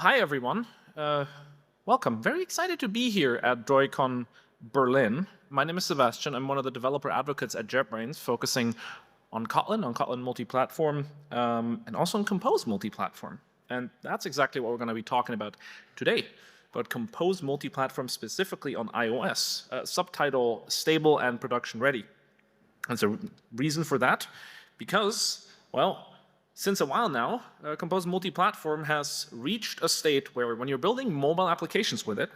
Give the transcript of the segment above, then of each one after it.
Hi, everyone. Welcome. Very excited to be here at droidcon Berlin. My name is Sebastian. I'm one of the developer advocates at JetBrains, focusing on Kotlin Multiplatform, and also on Compose Multiplatform. And that's exactly what we're going to be talking about today, about Compose Multiplatform specifically on iOS, subtitle Stable and Production Ready. And the reason for that, because, well, since a while now, Compose Multiplatform has reached a state where when you're building mobile applications with it,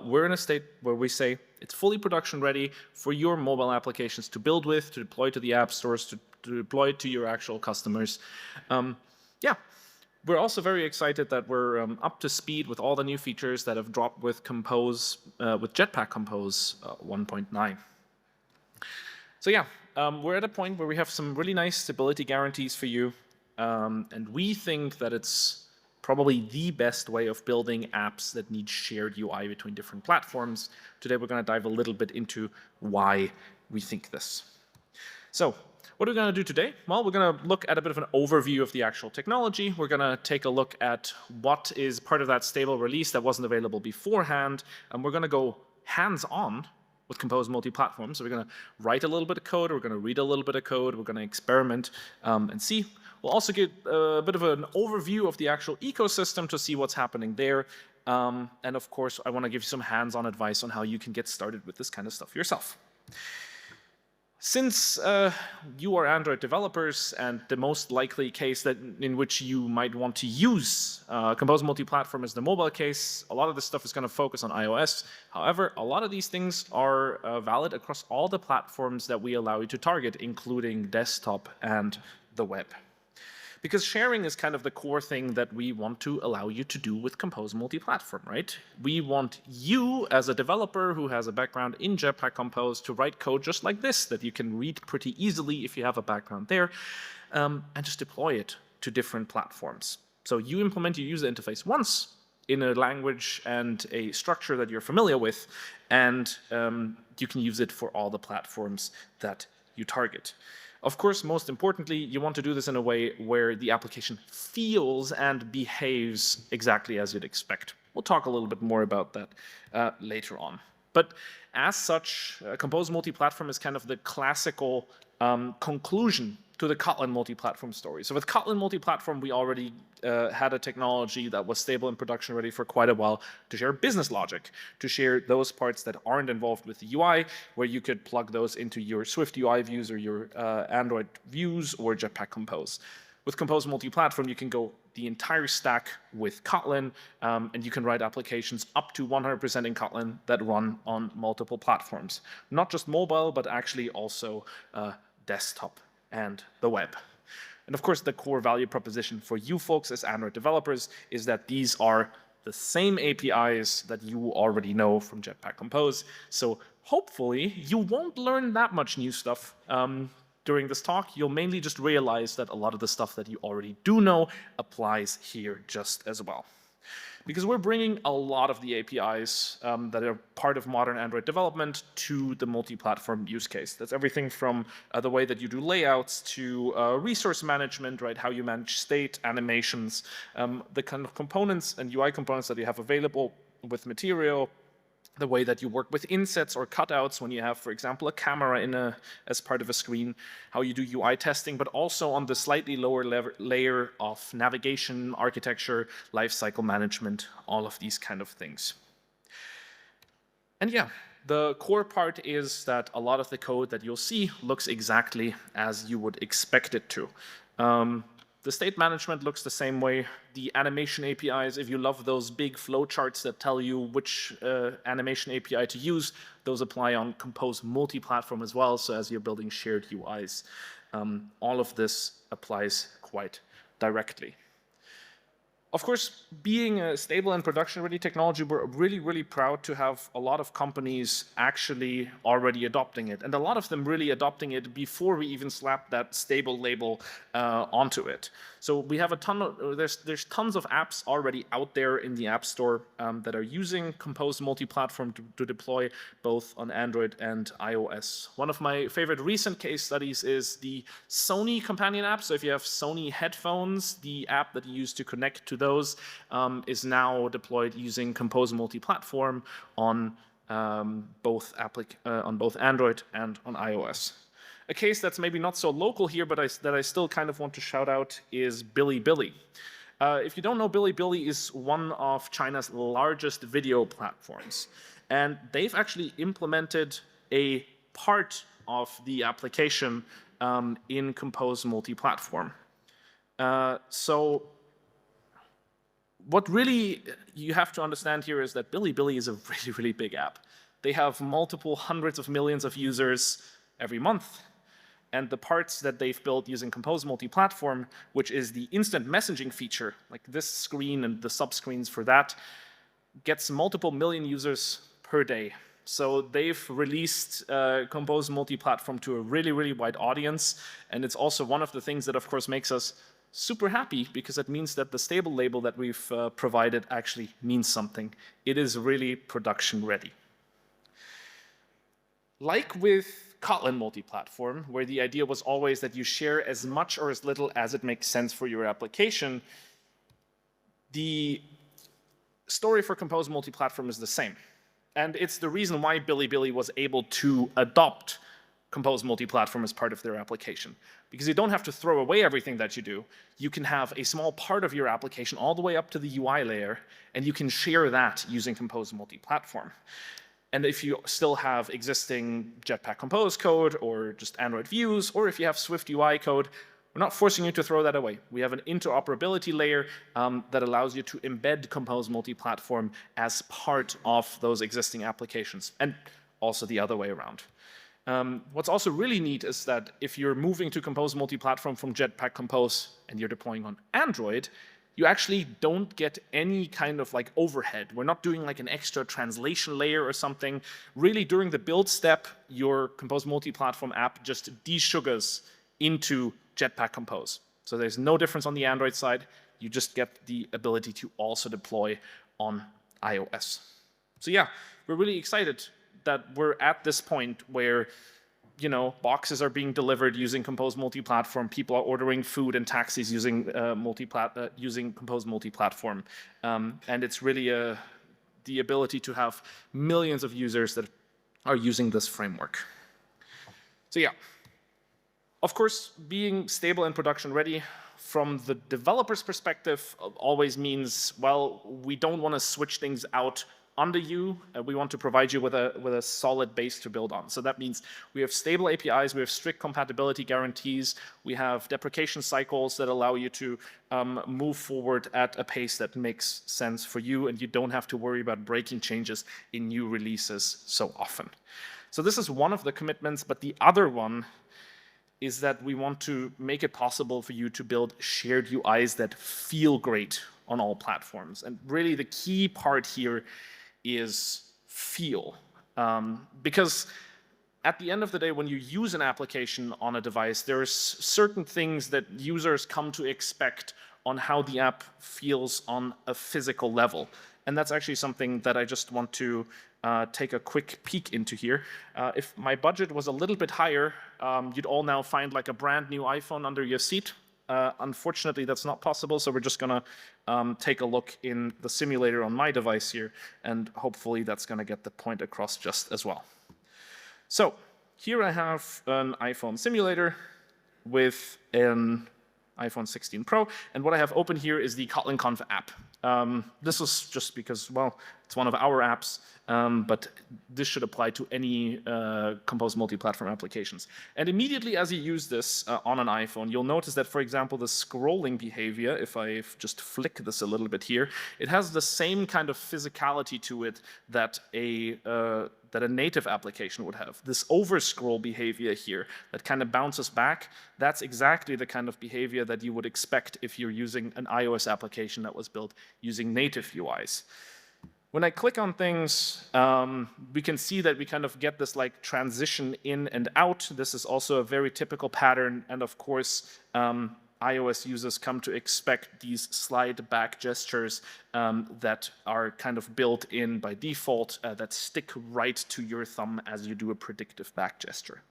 we're in a state where we say it's fully production ready for your mobile applications to build with, to deploy to the app stores, to deploy to your actual customers. Yeah, we're also very excited that we're up to speed with all the new features that have dropped with Compose, with Jetpack Compose 1.9. So yeah, we're at a point where we have some really nice stability guarantees for you. And we think that it's probably the best way of building apps that need shared UI between different platforms. Today, we're going to dive a little bit into why we think this. So what are we going to do today? Well, we're going to look at a bit of an overview of the actual technology. We're going to take a look at what is part of that stable release that wasn't available beforehand. And we're going to go hands-on with Compose Multiplatform. So we're going to write a little bit of code. We're going to read a little bit of code. We're going to experiment and see. We'll also get a bit of an overview of the actual ecosystem to see what's happening there. And of course, I want to give you some hands-on advice on how you can get started with this kind of stuff yourself. Since you are Android developers, and the most likely case in which you might want to use Compose Multiplatform is the mobile case, a lot of this stuff is going to focus on iOS. However, a lot of these things are valid across all the platforms that we allow you to target, including desktop and the web. Because sharing is kind of the core thing that we want to allow you to do with Compose Multiplatform, right? We want you, as a developer who has a background in Jetpack Compose, to write code just like this, that you can read pretty easily if you have a background there, and just deploy it to different platforms. So you implement your user interface once in a language and a structure that you're familiar with, and you can use it for all the platforms that you target. Of course, most importantly, you want to do this in a way where the application feels and behaves exactly as you'd expect. We'll talk a little bit more about that later on. But as such, Compose Multiplatform is kind of the classical conclusion to the Kotlin multi-platform story. So with Kotlin multi-platform, we already had a technology that was stable and production ready for quite a while to share business logic, to share those parts that aren't involved with the UI, where you could plug those into your Swift UI views or your Android views or Jetpack Compose. With Compose Multiplatform, you can go the entire stack with Kotlin, and you can write applications up to 100% in Kotlin that run on multiple platforms. Not just mobile, but actually also desktop and the web. And of course, the core value proposition for you folks as Android developers is that these are the same APIs that you already know from Jetpack Compose. So hopefully, you won't learn that much new stuff during this talk. You'll mainly just realize that a lot of the stuff that you already do know applies here just as well. Because we're bringing a lot of the APIs that are part of modern Android development to the multi-platform use case. That's everything from the way that you do layouts to resource management, right? How you manage state, animations, the kind of components and UI components that you have available with Material, the way that you work with insets or cutouts when you have, for example, a camera as part of a screen, how you do UI testing, but also on the slightly lower layer of navigation, architecture, lifecycle management, all of these kind of things. And yeah, the core part is that a lot of the code that you'll see looks exactly as you would expect it to. The state management looks the same way. The animation APIs, if you love those big flowcharts that tell you which animation API to use, those apply on Compose Multiplatform as well, so as you're building shared UIs. All of this applies quite directly. Of course, being a stable and production-ready technology, we're really, really proud to have a lot of companies actually already adopting it, and a lot of them really adopting it before we even slap that stable label onto it. So we have a ton of, there's tons of apps already out there in the App Store that are using Compose Multiplatform to deploy both on Android and iOS. One of my favorite recent case studies is the Sony companion app. So if you have Sony headphones, the app that you use to connect to those is now deployed using Compose Multiplatform on both Android and on iOS. A case that's maybe not so local here, but that I still kind of want to shout out is Bilibili. If you don't know, Bilibili is one of China's largest video platforms. And they've actually implemented a part of the application in Compose Multiplatform. So what really you have to understand here is that Bilibili is a really, really big app. They have multiple hundreds of millions of users every month. And the parts that they've built using Compose Multiplatform, which is the instant messaging feature, like this screen and the subscreens for that, gets multiple million users per day. So they've released Compose Multiplatform to a really, really wide audience. And it's also one of the things that, of course, makes us super happy, because it means that the stable label that we've provided actually means something. It is really production ready. Like with Kotlin multiplatform, where the idea was always that you share as much or as little as it makes sense for your application, the story for Compose multiplatform is the same. And it's the reason why Bilibili was able to adopt Compose multiplatform as part of their application. Because you don't have to throw away everything that you do. You can have a small part of your application all the way up to the UI layer, and you can share that using Compose multiplatform. And if you still have existing Jetpack Compose code or just Android views, or if you have Swift UI code, we're not forcing you to throw that away. We have an interoperability layer that allows you to embed Compose Multiplatform as part of those existing applications, and also the other way around. What's also really neat is that if you're moving to Compose Multiplatform from Jetpack Compose and you're deploying on Android, you actually don't get any kind of like overhead. We're not doing like an extra translation layer or something. Really, during the build step, your Compose Multiplatform app just desugars into Jetpack Compose. So there's no difference on the Android side. You just get the ability to also deploy on iOS. So yeah, we're really excited that we're at this point where boxes are being delivered using Compose Multiplatform. People are ordering food and taxis using Compose Multiplatform. And it's really the ability to have millions of users that are using this framework. So yeah, of course, being stable and production ready from the developer's perspective always means, well, we don't want to switch things out under you. We want to provide you with a solid base to build on. So that means we have stable APIs, we have strict compatibility guarantees, we have deprecation cycles that allow you to move forward at a pace that makes sense for you, and you don't have to worry about breaking changes in new releases so often. So this is one of the commitments, but the other one is that we want to make it possible for you to build shared UIs that feel great on all platforms. And really the key part here is feel. Because at the end of the day, when you use an application on a device, there's certain things that users come to expect on how the app feels on a physical level. And that's actually something that I just want to take a quick peek into here. If my budget was a little bit higher, you'd all now find like a brand new iPhone under your seat. Unfortunately, that's not possible, so we're just going to take a look in the simulator on my device here, and hopefully that's going to get the point across just as well. So here I have an iPhone simulator with an iPhone 16 Pro, and what I have open here is the Kotlin Conf app. This was just because, well, it's one of our apps, but this should apply to any Compose multi-platform applications. And immediately as you use this on an iPhone, you'll notice that, for example, the scrolling behavior, if I just flick this a little bit here, it has the same kind of physicality to it that a native application would have. This overscroll behavior here that kind of bounces back, that's exactly the kind of behavior that you would expect if you're using an iOS application that was built using native UIs. When I click on things, we can see that we kind of get this like transition in and out. This is also a very typical pattern, and of course, iOS users come to expect these slide back gestures that are kind of built in by default that stick right to your thumb as you do a predictive back gesture.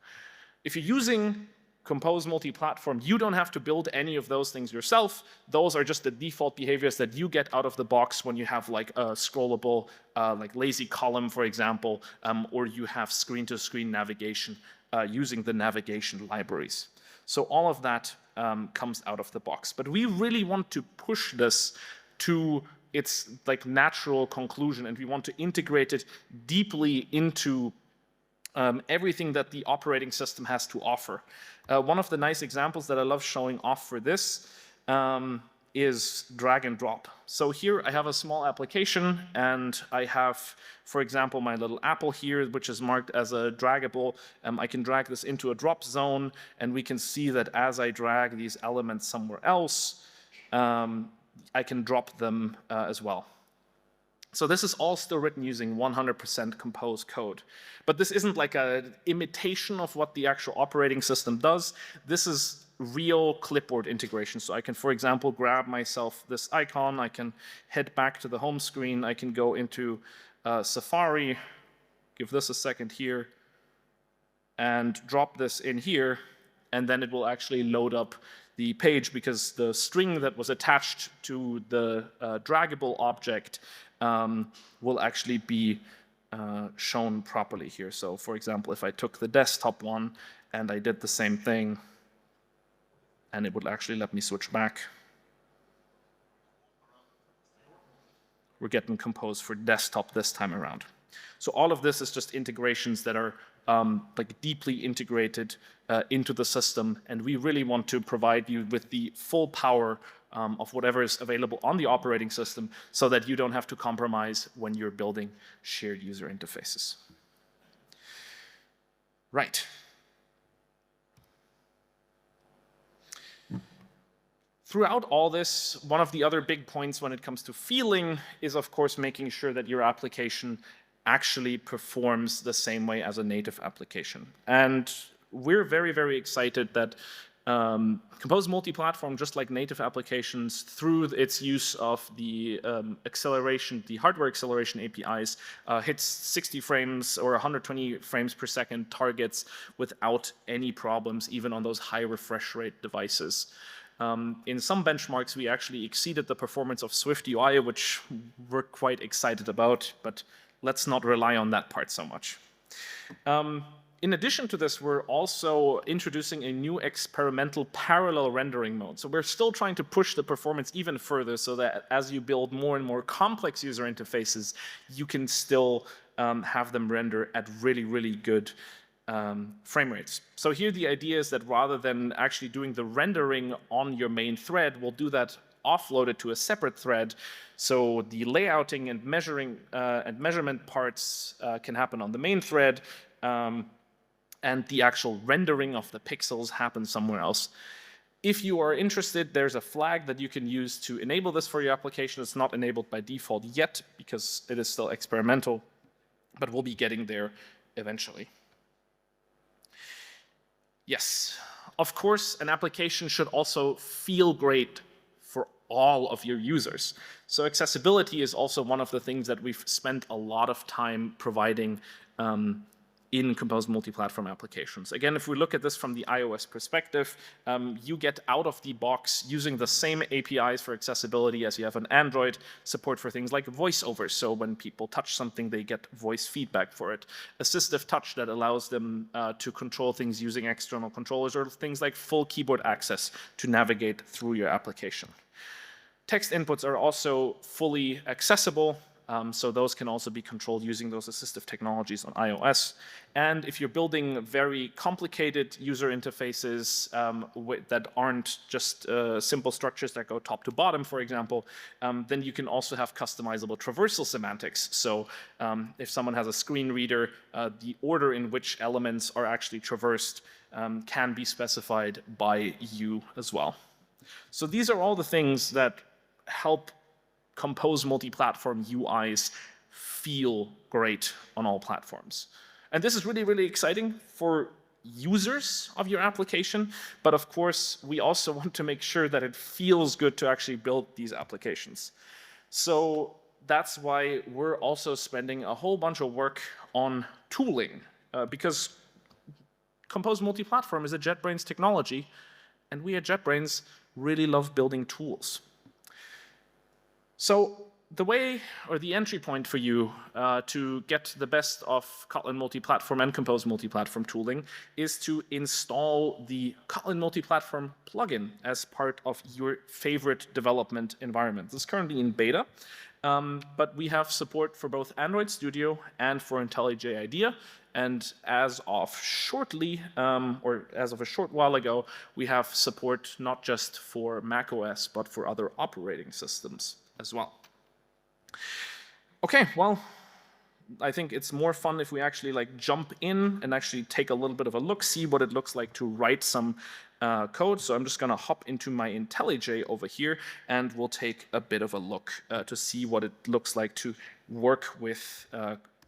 If you're using Compose Multiplatform, you don't have to build any of those things yourself. Those are just the default behaviors that you get out of the box when you have like a scrollable, like lazy column, for example, or you have screen-to-screen navigation using the navigation libraries. So all of that comes out of the box. But we really want to push this to its like natural conclusion, and we want to integrate it deeply into everything that the operating system has to offer. One of the nice examples that I love showing off for this is drag and drop. So here I have a small application, and I have, for example, my little apple here, which is marked as a draggable. I can drag this into a drop zone, and we can see that as I drag these elements somewhere else, I can drop them as well. So this is all still written using 100% Compose code. But this isn't like an imitation of what the actual operating system does. This is real clipboard integration. So I can, for example, grab myself this icon. I can head back to the home screen. I can go into Safari, give this a second here, and drop this in here. And then it will actually load up the page because the string that was attached to the draggable object will actually be shown properly here. So for example, if I took the desktop one and I did the same thing, and it would actually let me switch back. We're getting Compose for desktop this time around. So all of this is just integrations that are like deeply integrated into the system, and we really want to provide you with the full power of whatever is available on the operating system so that you don't have to compromise when you're building shared user interfaces. Right. Throughout all this, one of the other big points when it comes to feeling is, of course, making sure that your application actually performs the same way as a native application. And we're very, very excited that Compose Multiplatform, just like native applications, through its use of the acceleration, the hardware acceleration APIs, hits 60 frames or 120 frames per second targets without any problems, even on those high refresh rate devices. In some benchmarks, we actually exceeded the performance of Swift UI, which we're quite excited about, but let's not rely on that part so much. In addition to this, we're also introducing a new experimental parallel rendering mode. So we're still trying to push the performance even further so that as you build more and more complex user interfaces, you can still have them render at really, really good frame rates. So here the idea is that rather than actually doing the rendering on your main thread, we'll do that offloaded to a separate thread. So the layouting and measuring and measurement parts can happen on the main thread, and the actual rendering of the pixels happens somewhere else. If you are interested, there's a flag that you can use to enable this for your application. It's not enabled by default yet because it is still experimental, but we'll be getting there eventually. Yes, of course, an application should also feel great for all of your users. So accessibility is also one of the things that we've spent a lot of time providing in Compose Multiplatform applications. Again, if we look at this from the iOS perspective, you get out of the box using the same APIs for accessibility as you have on Android, support for things like voiceover. So when people touch something, they get voice feedback for it. Assistive touch that allows them to control things using external controllers, or things like full keyboard access to navigate through your application. Text inputs are also fully accessible. So those can also be controlled using those assistive technologies on iOS. And if you're building very complicated user interfaces that aren't just simple structures that go top to bottom, for example, then you can also have customizable traversal semantics. So if someone has a screen reader, the order in which elements are actually traversed can be specified by you as well. So these are all the things that help Compose Multiplatform UIs feel great on all platforms. And this is really, really exciting for users of your application, but of course, we also want to make sure that it feels good to actually build these applications. So that's why we're also spending a whole bunch of work on tooling, because Compose Multiplatform is a JetBrains technology, and we at JetBrains really love building tools. So the way, or the entry point for you to get the best of Kotlin Multiplatform and Compose Multiplatform tooling is to install the Kotlin Multiplatform plugin as part of your favorite development environment. This is currently in beta, but we have support for both Android Studio and for IntelliJ IDEA. And as of shortly, or as of a short while ago, we have support not just for macOS, but for other operating systems as well. Okay, well, I think it's more fun if we actually like jump in and actually take a little bit of a look, see what it looks like to write some code. So I'm just going to hop into my IntelliJ over here, and we'll take a bit of a look to see what it looks like to work with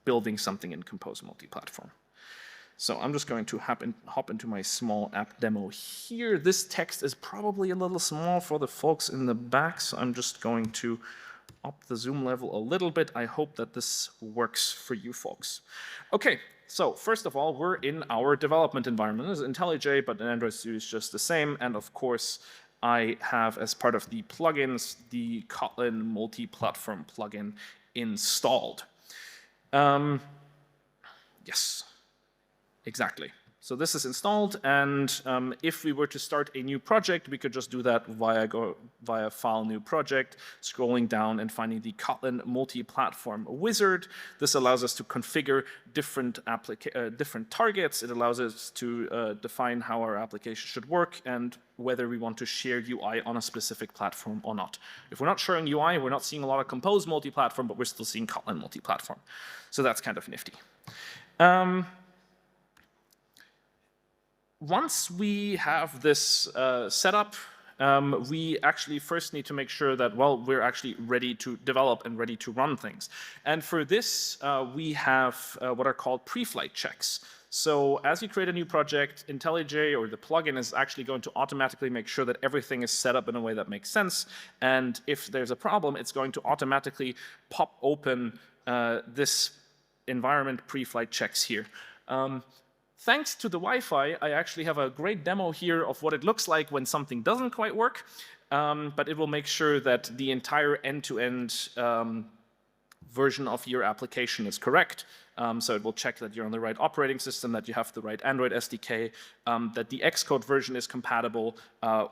building something in Compose Multiplatform. So I'm just going to hop into my small app demo here. This text is probably a little small for the folks in the back, so I'm just going to up the zoom level a little bit. I hope that this works for you folks. Okay, so first of all, we're in our development environment. This is IntelliJ, but in Android Studio is just the same. And of course, I have, as part of the plugins, the Kotlin Multiplatform plugin installed. Yes, exactly. So this is installed, and if we were to start a new project, we could just do that via File, New Project, scrolling down and finding the Kotlin Multiplatform wizard. This allows us to configure different targets. It allows us to define how our application should work and whether we want to share UI on a specific platform or not. If we're not sharing UI, we're not seeing a lot of Compose Multiplatform, but we're still seeing Kotlin Multiplatform. So that's kind of nifty. Once we have this set up, we actually first need to make sure that, well, we're actually ready to develop and ready to run things. And for this, we have what are called pre-flight checks. So as you create a new project, IntelliJ or the plugin is actually going to automatically make sure that everything is set up in a way that makes sense. And if there's a problem, it's going to automatically pop open this environment pre-flight checks here. Thanks to the Wi-Fi, I actually have a great demo here of what it looks like when something doesn't quite work, but it will make sure that the entire end-to-end version of your application is correct. So it will check that you're on the right operating system, that you have the right Android SDK, that the Xcode version is compatible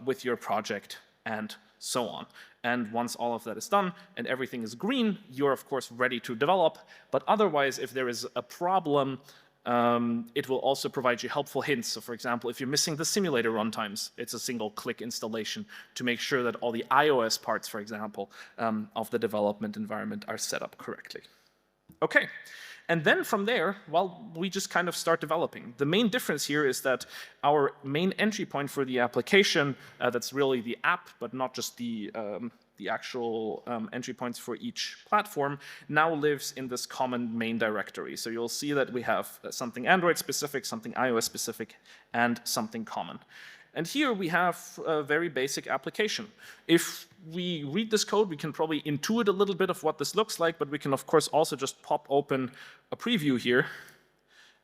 with your project, and so on. And once all of that is done and everything is green, you're of course ready to develop. But otherwise, if there is a problem, it will also provide you helpful hints. So for example, if you're missing the simulator runtimes, it's a single-click installation to make sure that all the iOS parts, for example, of the development environment are set up correctly. Okay, and then from there, well, we just kind of start developing. The main difference here is that our main entry point for the application, that's really the app, but not just the actual entry points for each platform, now lives in this common main directory. So you'll see that we have something Android specific, something iOS specific, and something common. And here we have a very basic application. If we read this code, we can probably intuit a little bit of what this looks like, but we can of course also just pop open a preview here.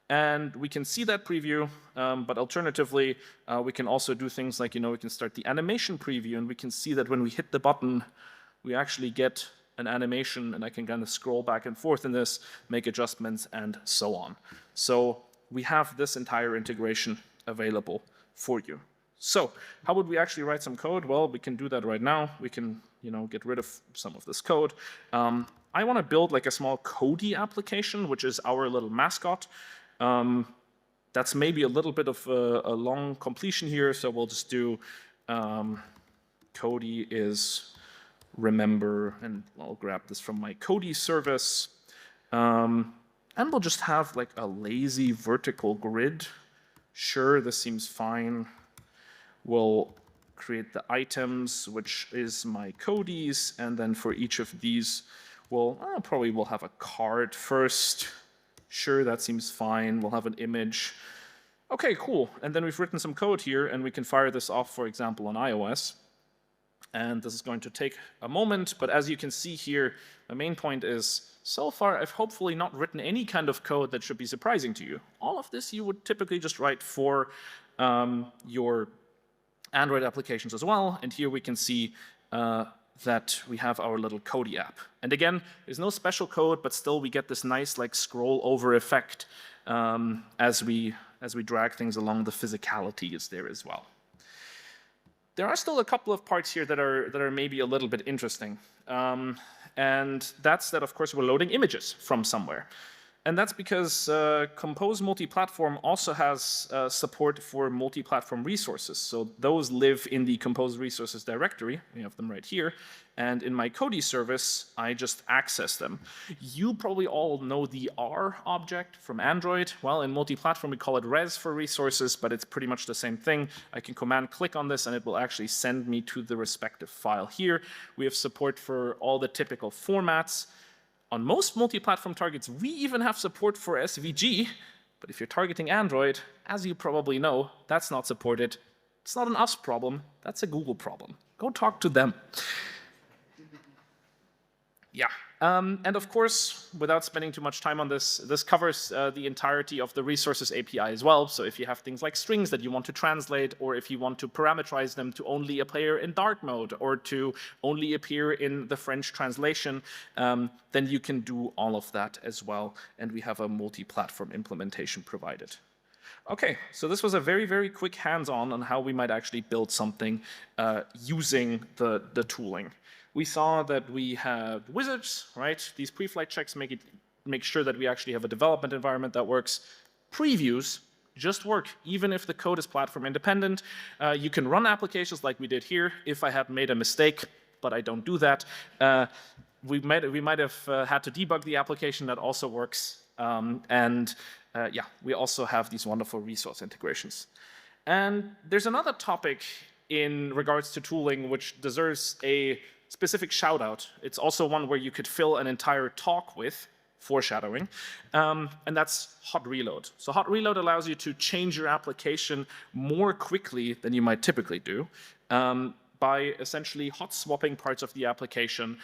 And we can see that preview, but alternatively, we can also do things like, we can start the animation preview, and we can see that when we hit the button, we actually get an animation, and I can kind of scroll back and forth in this, make adjustments, and so on. So we have this entire integration available for you. So how would we actually write some code? Well, we can do that right now. We can, get rid of some of this code. I want to build like a small Cody application, which is our little mascot. That's maybe a little bit of a long completion here, so we'll just do Cody is remember, and I'll grab this from my Cody service. And we'll just have like a lazy vertical grid. Sure, this seems fine. We'll create the items, which is my Cody's, and then for each of these, we'll have a card first. Sure, that seems fine. We'll have an image. Okay, cool. And then we've written some code here, and we can fire this off, for example, on iOS. And this is going to take a moment, but as you can see here, my main point is, so far I've hopefully not written any kind of code that should be surprising to you. All of this you would typically just write for your Android applications as well, and here we can see that we have our little Kodi app. And again, there's no special code, but still we get this nice like scroll over effect as we drag things along. The physicality is there as well. There are still a couple of parts here that are maybe a little bit interesting. And that's that, of course, we're loading images from somewhere. And that's because Compose Multiplatform also has support for multi-platform resources. So those live in the Compose resources directory. We have them right here. And in my Kodi service, I just access them. You probably all know the R object from Android. Well, in multi-platform, we call it res for resources, but it's pretty much the same thing. I can command click on this, and it will actually send me to the respective file here. We have support for all the typical formats. On most multi-platform targets, we even have support for SVG, but if you're targeting Android, as you probably know, that's not supported. It's not an us problem, that's a Google problem. Go talk to them. Yeah, and of course, without spending too much time on this, this covers the entirety of the resources API as well. So if you have things like strings that you want to translate, or if you want to parameterize them to only appear in dark mode, or to only appear in the French translation, then you can do all of that as well. And we have a multi-platform implementation provided. Okay, so this was a very, very quick hands-on on how we might actually build something using the tooling. We saw that we have wizards, right? These pre-flight checks make sure that we actually have a development environment that works. Previews just work, even if the code is platform independent. You can run applications like we did here. If I had made a mistake, but I don't do that, we might have had to debug the application. That also works. Yeah, we also have these wonderful resource integrations. And there's another topic in regards to tooling which deserves a specific shout out. It's also one where you could fill an entire talk with, foreshadowing, and that's hot reload. So hot reload allows you to change your application more quickly than you might typically do by essentially hot swapping parts of the application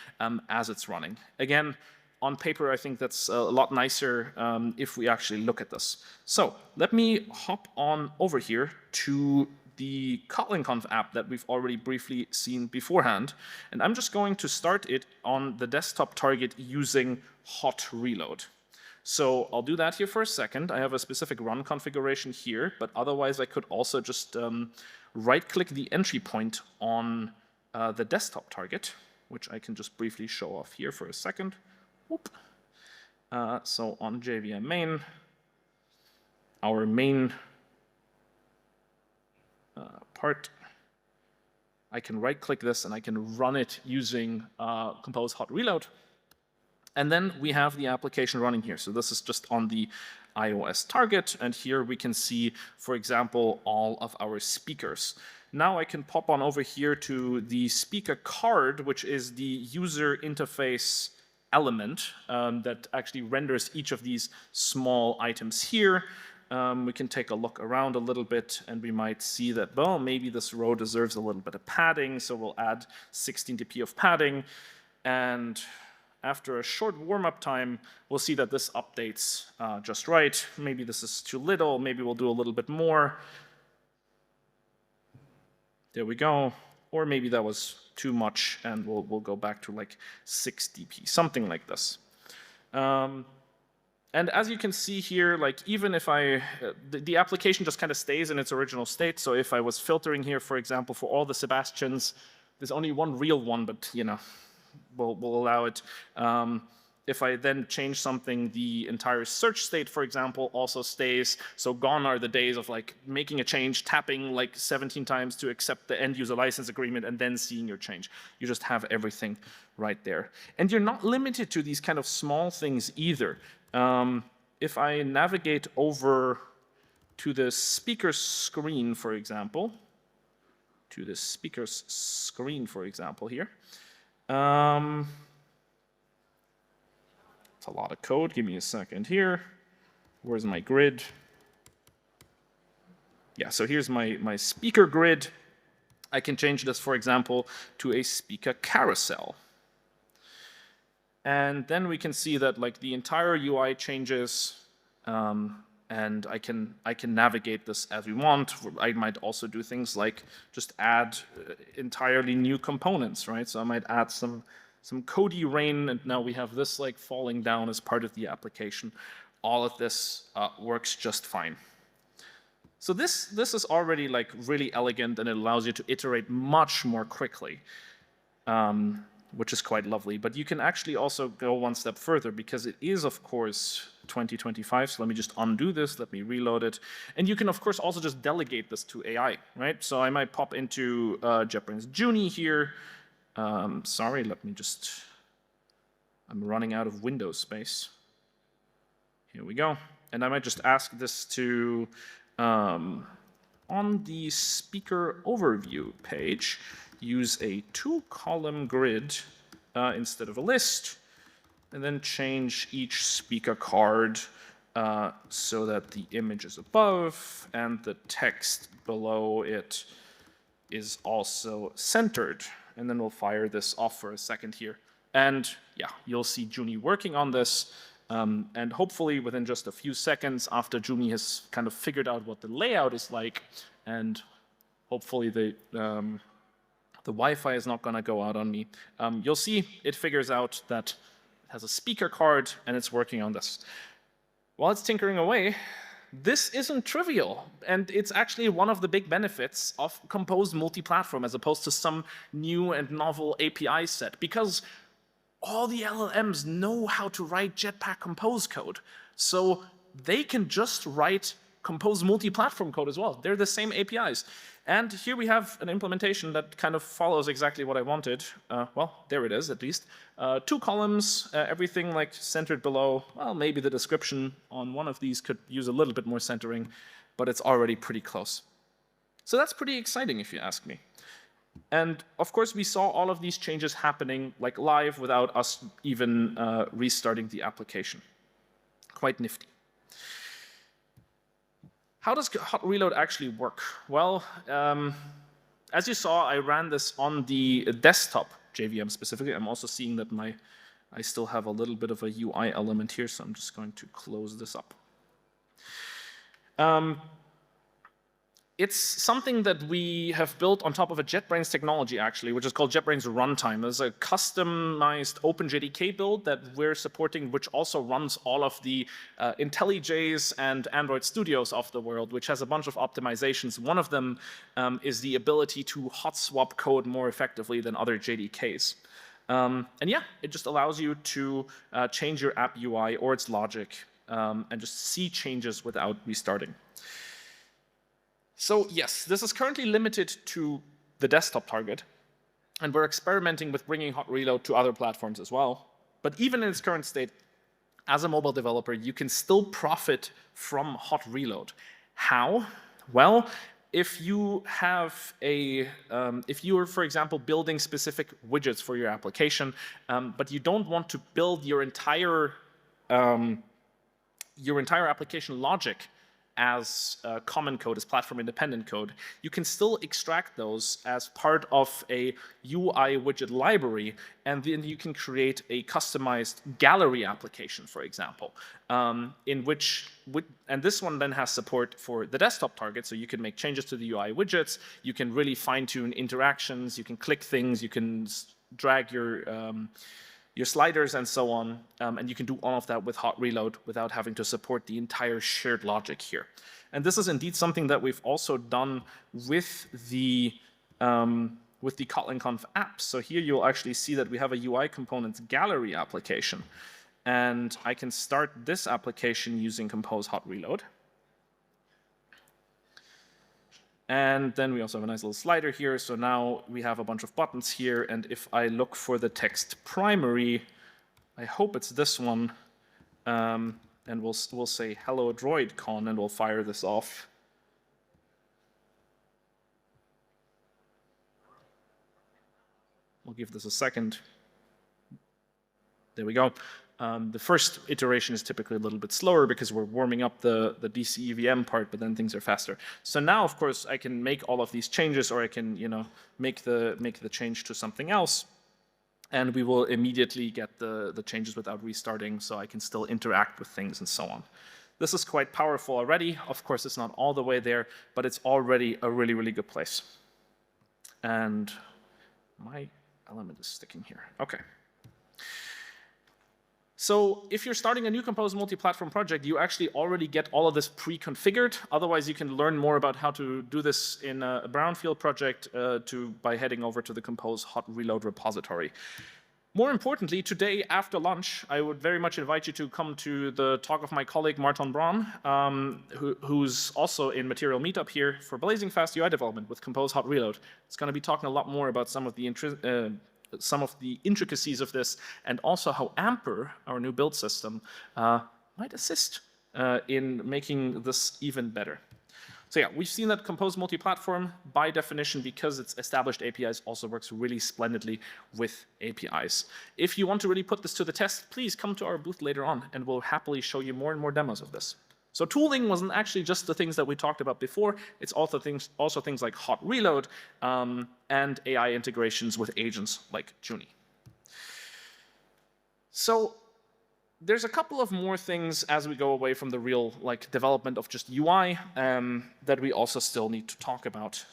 as it's running. Again, on paper, I think that's a lot nicer if we actually look at this. So let me hop on over here to the KotlinConf app that we've already briefly seen beforehand. And I'm just going to start it on the desktop target using hot reload. So I'll do that here for a second. I have a specific run configuration here, but otherwise I could also just right-click the entry point on the desktop target, which I can just briefly show off here for a second. Whoop. So on JVM main, our main part, I can right-click this and I can run it using Compose Hot Reload. And then we have the application running here. So this is just on the iOS target. And here we can see, for example, all of our speakers. Now I can pop on over here to the speaker card, which is the user interface element that actually renders each of these small items here. We can take a look around a little bit, and we might see that, well, maybe this row deserves a little bit of padding, so we'll add 16 dp of padding. And after a short warm-up time, we'll see that this updates just right. Maybe this is too little. Maybe we'll do a little bit more. There we go. Or maybe that was too much, and we'll go back to like 6 dp, something like this. And as you can see here, like even if the application just kind of stays in its original state. So if I was filtering here, for example, for all the Sebastians, there's only one real one, but you know, we'll allow it. If I then change something, the entire search state, for example, also stays. So gone are the days of like making a change, tapping like 17 times to accept the end user license agreement, and then seeing your change. You just have everything right there. And you're not limited to these kind of small things either. If I navigate over to the speaker screen, for example, here, it's a lot of code. Give me a second here. Where's my grid? yeah, so here's my speaker grid. I can change this, for example, to a speaker carousel. And then we can see that like the entire UI changes, and I can navigate this as we want. I might also do things like just add entirely new components, right? So I might add some Kodi rain, and now we have this like falling down as part of the application. All of this works just fine. So this is already like really elegant, and it allows you to iterate much more quickly, which is quite lovely. But you can actually also go one step further, because it is, of course, 2025. So let me just undo this. Let me reload it. And you can, of course, also just delegate this to AI, right? So I might pop into JetBrains Junie here. Sorry, let me just, I'm running out of Windows space. Here we go. And I might just ask this to, on the speaker overview page, use a 2-column grid instead of a list, and then change each speaker card so that the image is above and the text below it is also centered. And then we'll fire this off for a second here. And yeah, you'll see Junie working on this. And hopefully within just a few seconds after Junie has kind of figured out what the layout is like, and hopefully the Wi-Fi is not going to go out on me, you'll see it figures out that it has a speaker card and it's working on this. While it's tinkering away, this isn't trivial, and it's actually one of the big benefits of Compose Multiplatform as opposed to some new and novel API set, because all the LLMs know how to write Jetpack Compose code. So they can just write Compose Multiplatform code as well. They're the same APIs. And here we have an implementation that kind of follows exactly what I wanted. Well, there it is, at least. 2 columns, everything like centered below. Well, maybe the description on one of these could use a little bit more centering, but it's already pretty close. So that's pretty exciting if you ask me. And of course, we saw all of these changes happening like live without us even restarting the application. Quite nifty. How does hot reload actually work? Well, as you saw, I ran this on the desktop JVM specifically. I'm also seeing that I still have a little bit of a UI element here, so I'm just going to close this up. It's something that we have built on top of a JetBrains technology, actually, which is called JetBrains Runtime. There's a customized OpenJDK build that we're supporting, which also runs all of the IntelliJs and Android Studios of the world, which has a bunch of optimizations. One of them is the ability to hot swap code more effectively than other JDKs. And yeah, it just allows you to change your app UI or its logic and just see changes without restarting. So yes, this is currently limited to the desktop target, and we're experimenting with bringing hot reload to other platforms as well. But even in its current state, as a mobile developer, you can still profit from hot reload. How? Well, if you have if you are, for example, building specific widgets for your application, but you don't want to build your entire application logic as common code, as platform-independent code, you can still extract those as part of a UI widget library, and then you can create a customized gallery application, for example, in which, and this one then has support for the desktop target, so you can make changes to the UI widgets, you can really fine-tune interactions, you can click things, you can drag your sliders and so on, and you can do all of that with hot reload without having to support the entire shared logic here. And this is indeed something that we've also done with the Kotlin Conf apps. So here you'll actually see that we have a UI components gallery application, and I can start this application using Compose hot reload. And then we also have a nice little slider here. So now we have a bunch of buttons here. And if I look for the text primary, I hope it's this one. And we'll say hello droidcon, and we'll fire this off. We'll give this a second. There we go. The first iteration is typically a little bit slower because we're warming up the DC EVM part, but then things are faster. So now, of course, I can make all of these changes, or I can, make the change to something else, and we will immediately get the changes without restarting, so I can still interact with things and so on. This is quite powerful already. Of course, it's not all the way there, but it's already a really, really good place. And my element is sticking here. OK. So if you're starting a new Compose multi-platform project, you actually already get all of this pre-configured. Otherwise, you can learn more about how to do this in a brownfield project by heading over to the Compose hot reload repository. More importantly, today after lunch, I would very much invite you to come to the talk of my colleague Martin Braun, who's also in Material Meetup here for blazing fast UI development with Compose hot reload. It's going to be talking a lot more about some of the intricacies of this, and also how Amper, our new build system, might assist in making this even better. So yeah, we've seen that Compose multi-platform, by definition, because it's established APIs, also works really splendidly with APIs. If you want to really put this to the test, please come to our booth later on, and we'll happily show you more and more demos of this. So tooling wasn't actually just the things that we talked about before. It's also things like hot reload and AI integrations with agents like Juni. So there's a couple of more things as we go away from the real development of just UI that we also still need to talk about.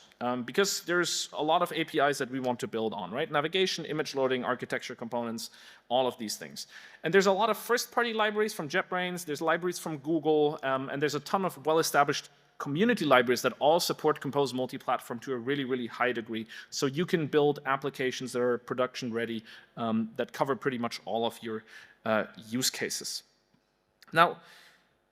Because there's a lot of APIs that we want to build on, right? Navigation, image loading, architecture components, all of these things. And there's a lot of first-party libraries from JetBrains, there's libraries from Google, and there's a ton of well-established community libraries that all support Compose multi-platform to a really, really high degree. So you can build applications that are production-ready that cover pretty much all of your use cases. Now,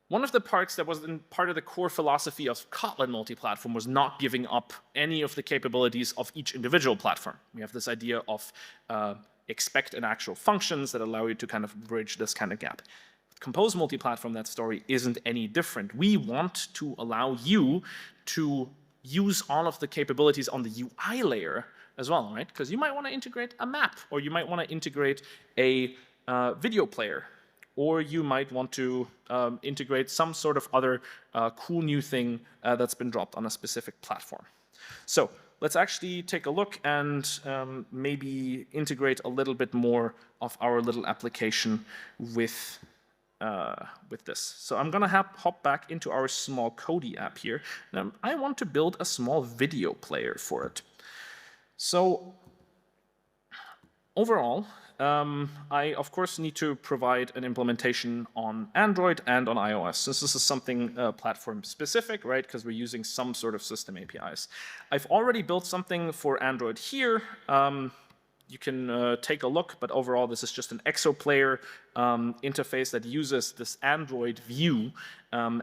one of the parts that was part of the core philosophy of Kotlin multi-platform was not giving up any of the capabilities of each individual platform. We have this idea of expect and actual functions that allow you to kind of bridge this kind of gap. With Compose multi-platform, that story isn't any different. We want to allow you to use all of the capabilities on the UI layer as well, right? Because you might want to integrate a map, or you might want to integrate a video player, or you might want to integrate some sort of other cool new thing that's been dropped on a specific platform. So let's actually take a look and maybe integrate a little bit more of our little application with this. So I'm going to hop back into our small Kodi app here. And I want to build a small video player for it. So overall, I, of course, need to provide an implementation on Android and on iOS, since this is something platform-specific, right, because we're using some sort of system APIs. I've already built something for Android here. You can take a look, but overall, this is just an ExoPlayer interface that uses this Android view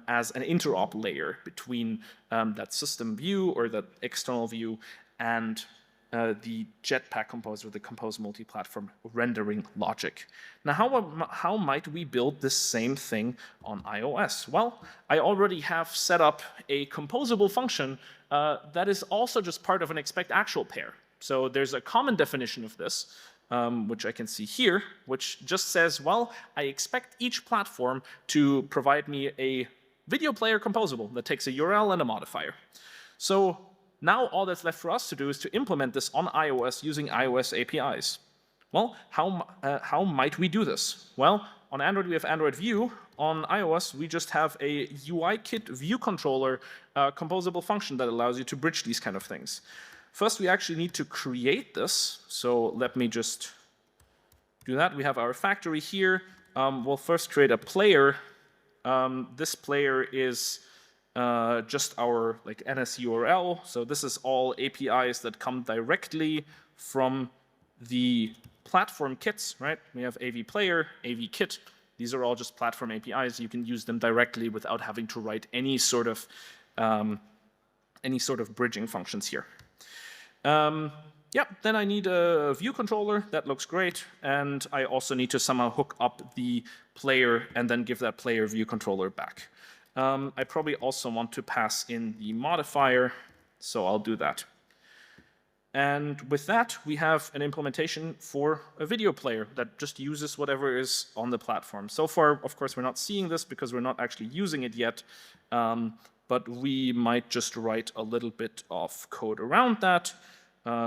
as an interop layer between that system view or that external view and the Jetpack composer, the Compose multi-platform rendering logic. Now, how might we build this same thing on iOS? Well, I already have set up a composable function that is also just part of an expect actual pair. So there's a common definition of this, which I can see here, which just says, well, I expect each platform to provide me a video player composable that takes a URL and a modifier. So now all that's left for us to do is to implement this on iOS using iOS APIs. Well, how might we do this? Well, on Android, we have Android View. On iOS, we just have a UIKit view controller composable function that allows you to bridge these kind of things. First, we actually need to create this. So let me just do that. We have our factory here. We'll first create a player. This player is just our NS URL. So this is all APIs that come directly from the platform kits, right? We have AV Player, AV Kit. These are all just platform APIs. You can use them directly without having to write any sort of bridging functions here. Then I need a view controller. That looks great. And I also need to somehow hook up the player and then give that player view controller back. I probably also want to pass in the modifier, so I'll do that. And with that, we have an implementation for a video player that just uses whatever is on the platform. So far, of course, we're not seeing this because we're not actually using it yet. But we might just write a little bit of code around that.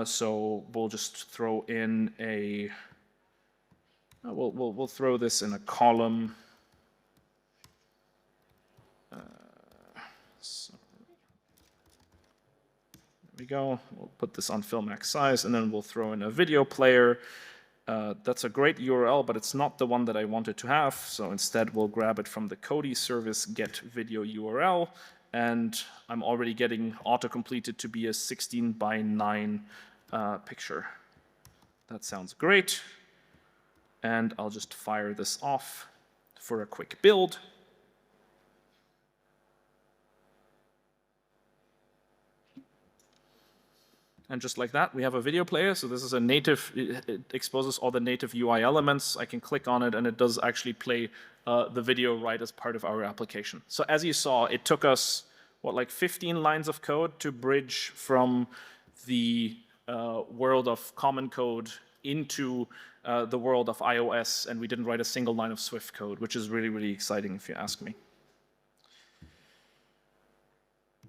So we'll just throw in a, we'll throw this in a column. So there we go. We'll put this on fill max size, and then we'll throw in a video player. That's a great URL, but it's not the one that I wanted to have. So instead, we'll grab it from the Kodi service get video URL. And I'm already getting auto-completed to be a 16:9 picture. That sounds great. And I'll just fire this off for a quick build. And just like that, we have a video player. So this is a native, it exposes all the native UI elements. I can click on it, and it does actually play the video right as part of our application. So as you saw, it took us, what, like 15 lines of code to bridge from the world of common code into the world of iOS, and we didn't write a single line of Swift code, which is really, really exciting if you ask me.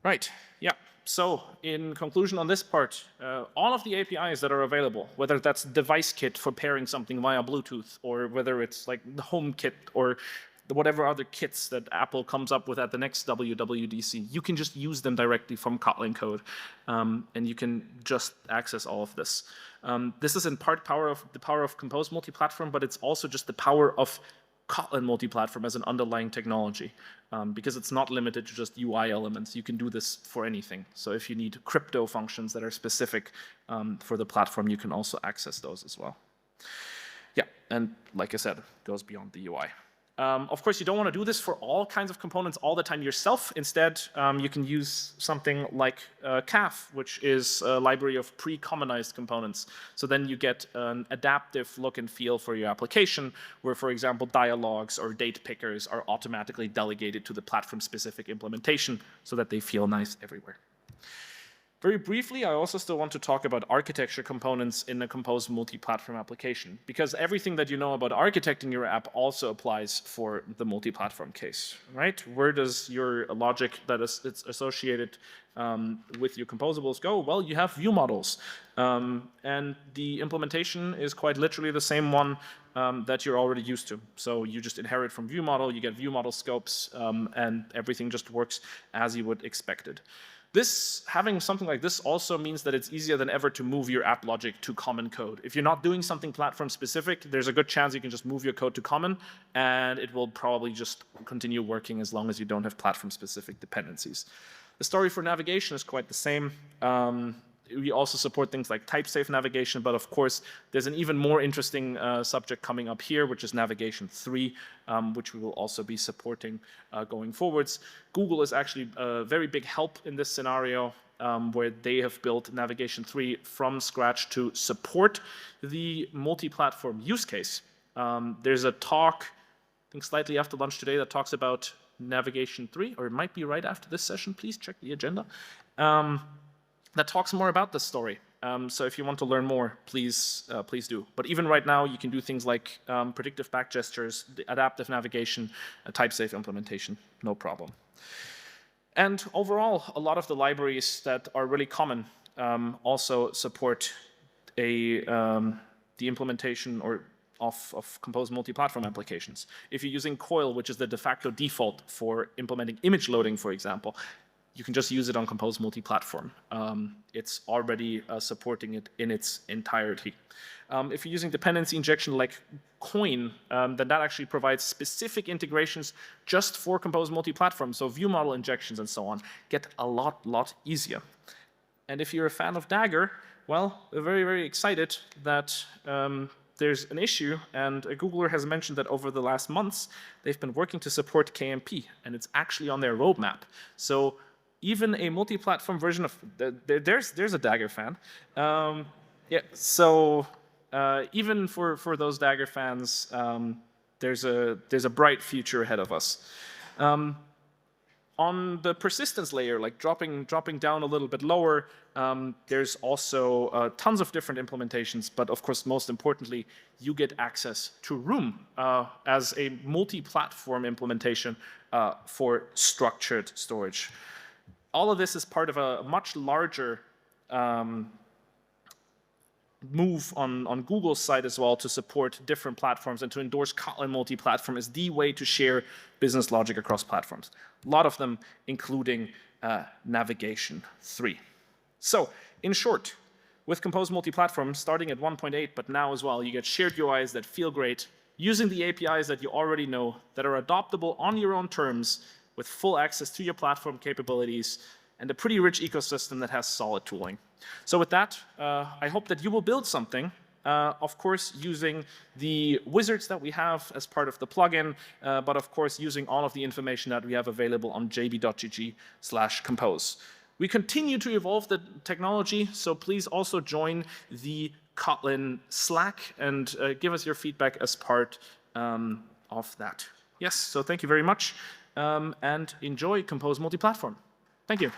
Right, yeah. So in conclusion on this part, all of the APIs that are available, whether that's device kit for pairing something via Bluetooth, or whether it's like the home kit or whatever other kits that Apple comes up with at the next WWDC, you can just use them directly from Kotlin code, and you can just access all of this. This is in part the power of Compose Multiplatform, but it's also just the power of Kotlin multi-platform as an underlying technology, because it's not limited to just UI elements. You can do this for anything. So if you need crypto functions that are specific for the platform, you can also access those as well. Yeah, and like I said, it goes beyond the UI. Of course, you don't want to do this for all kinds of components all the time yourself. Instead, you can use something like CAF, which is a library of pre-commonized components. So then you get an adaptive look and feel for your application, where, for example, dialogues or date pickers are automatically delegated to the platform-specific implementation so that they feel nice everywhere. Very briefly, I also still want to talk about architecture components in a Compose multi-platform application, because everything that you know about architecting your app also applies for the multi-platform case, right? Where does your logic that is associated with your composables go? Well, you have view models, and the implementation is quite literally the same one that you're already used to. So you just inherit from view model, you get view model scopes, and everything just works as you would expect it. Having something like this also means that it's easier than ever to move your app logic to common code. If you're not doing something platform specific, there's a good chance you can just move your code to common, and it will probably just continue working as long as you don't have platform specific dependencies. The story for navigation is quite the same. We also support things like type-safe navigation, but of course, there's an even more interesting subject coming up here, which is navigation 3, which we will also be supporting going forwards. Google is actually a very big help in this scenario, where they have built navigation 3 from scratch to support the multi-platform use case. There's a talk, I think slightly after lunch today, that talks about navigation 3, or it might be right after this session. Please check the agenda. That talks more about this story. So if you want to learn more, please do. But even right now, you can do things like predictive back gestures, adaptive navigation, type-safe implementation, no problem. And overall, a lot of the libraries that are really common also support the implementation of Compose multi-platform applications. If you're using Coil, which is the de facto default for implementing image loading, for example, you can just use it on Compose multi-platform. It's already supporting it in its entirety. If you're using dependency injection like Coin, then that actually provides specific integrations just for Compose multi-platform. So view model injections and so on get a lot easier. And if you're a fan of Dagger, well, we're very, very excited that there's an issue, and a Googler has mentioned that over the last months, they've been working to support KMP, and it's actually on their roadmap. So even a multi-platform version of, there's a Dagger fan. Yeah, so even for those Dagger fans, there's a bright future ahead of us. On the persistence layer, like dropping down a little bit lower, there's also tons of different implementations, but of course, most importantly, you get access to Room as a multi-platform implementation for structured storage. All of this is part of a much larger move on Google's side as well to support different platforms and to endorse Kotlin multi-platform as the way to share business logic across platforms. A lot of them including navigation 3. So in short, with Compose Multiplatform starting at 1.8, but now as well, you get shared UIs that feel great, using the APIs that you already know, that are adoptable on your own terms, with full access to your platform capabilities, and a pretty rich ecosystem that has solid tooling. So with that, I hope that you will build something, of course, using the wizards that we have as part of the plugin, but of course, using all of the information that we have available on jb.gg/compose. We continue to evolve the technology, so please also join the Kotlin Slack and give us your feedback as part of that. Yes, so thank you very much, and enjoy Compose Multiplatform. Thank you.